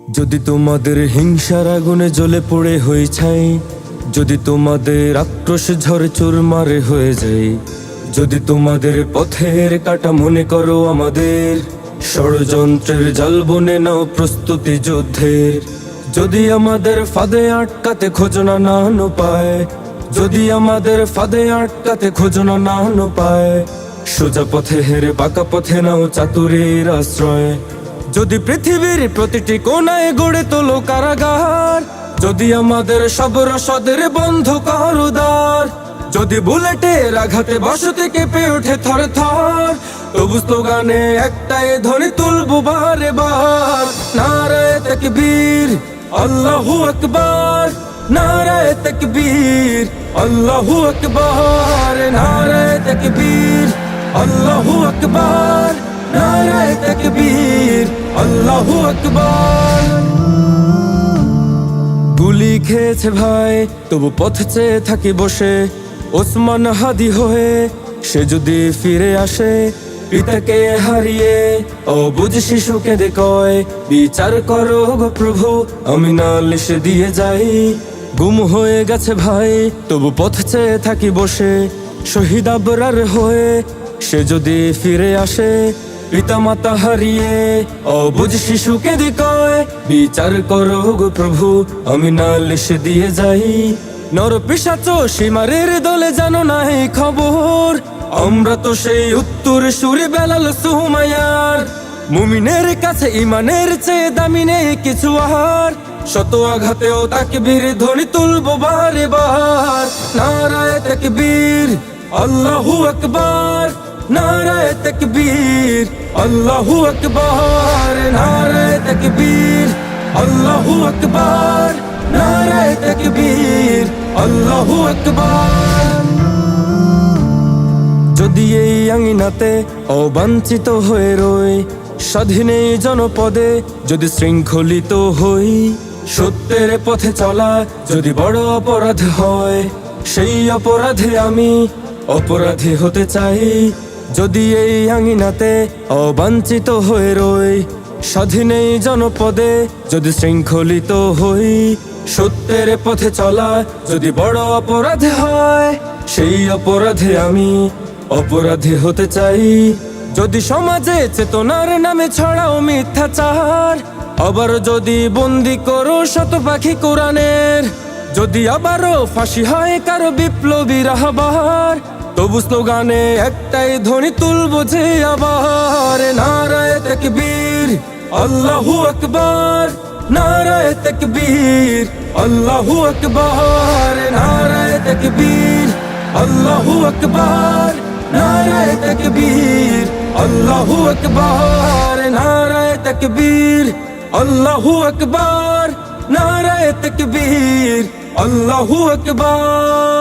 যদি তোমাদের হিংসার আগুনে জ্বলে পড়ে হয়ে ছাই, যদি তোমাদের আক্রোশ ঝড়ে চুরমারে হয়ে যায়, যদি তোমাদের পথের কাটা মনে করো আমাদের, ষড়যন্ত্রের জাল বুনে নাও প্রস্তুতি যুদ্ধের। যদি আমাদের ফাঁদে আটকাতে খোঁজনা না পায়, যদি আমাদের ফাঁদে আটকাতে খোঁজনা না পায়, সোজা পথে হেরে বাঁকা পথে নাও চাতুরীর আশ্রয়। যদি পৃথিবীর প্রতিটি কোণায় গড়ে তোলো কারাগার, যদি আমাদের সব রসদের বন্ধ করো দ্বার, যদি বুলেটের আঘাতে বসতি কেঁপে ওঠে থর থর, তবু স্লোগানে একটাই ধ্বনি তুলবো বারে বার, নারায়ে তাকবীর আল্লাহু আকবার, নারায়ে তাকবীর আল্লাহু আকবার, নারায়ে তাকবীর আল্লাহু আকবার, নারায়ে তাকবীর আল্লাহু আকবার। গুলি খেয়েছে ভাই তবু পথ চেয়ে থাকি বসে, ওসমান হাদি হয়ে সে যদি ফিরে আসে, পিতাকে হারিয়ে অবুঝ শিশুকে কয়, বিচার করো গো প্রভু আমি নালিশ দিয়ে যাই। গুম হয়ে গেছে ভাই তবু পথ চেয়ে থাকি বসে, শহীদ আবরার হয়ে সে যদি ফিরে আসে, পিতা মাতা হারিয়ে অবুঝ শিশুকে কয়, বিচার করো গো প্রভু আমি নালিশ দিয়ে যাই। নর পিশাচ সীমারের দলে জানো না এই খবর, আমরা তো সেই উত্তর সুরে বেলাল সুমাইয়ার। মুমিনের কাছে ইমানের চেয়ে দামি নেই কিছু আর, শত আঘাতেও তাকবীর ধ্বনি তুলবো বারে বার, নারায়ে তাকবীর আল্লাহু আকবার, নারায়ে তাকবীর আল্লাহু আকবার, নারায়ে তাকবীর আল্লাহু আকবার, নারায়ে তাকবীর আল্লাহু আকবার। যদি এই আঙিনাতে অবাঞ্ছিত হয়ে রই, স্বাধীন এই জনপদে যদি শৃঙ্খলিত হই, সত্যের পথে চলা যদি বড় অপরাধ হয়, সেই অপরাধে আমি অপরাধী হতে চাই। যদি এই আঙিনাতে অবাঞ্ছিত হয়ে রই, স্বাধীন এই জনপদে যদি শৃঙ্খলিত হই, সত্যের পথে চলা যদি বড় অপরাধ হয়, সেই অপরাধে আমি অপরাধী হতে চাই। যদি সমাজে চেতনার নামে ছড়াও মিথ্যাচার, আবার যদি বন্দি করো শত পাখি কোরআনের, যদি আবারও ফাঁসি হয় কারো বিপ্লবী রাহবার, তবু স্লোগানে একটাই ধ্বনি তুলবো যে আবার, নারায়ে তাকবীর আল্লাহু আকবার, নারায়ে তাকবীর আল্লাহু আকবার, নারায়ে তাকবীর আল্লাহু আকবার, নারায়ে তাকবীর আল্লাহু আকবার, নারায়ে তাকবীর আল্লাহু আকবার, নারায়ে তাকবীর আল্লাহু আকবার।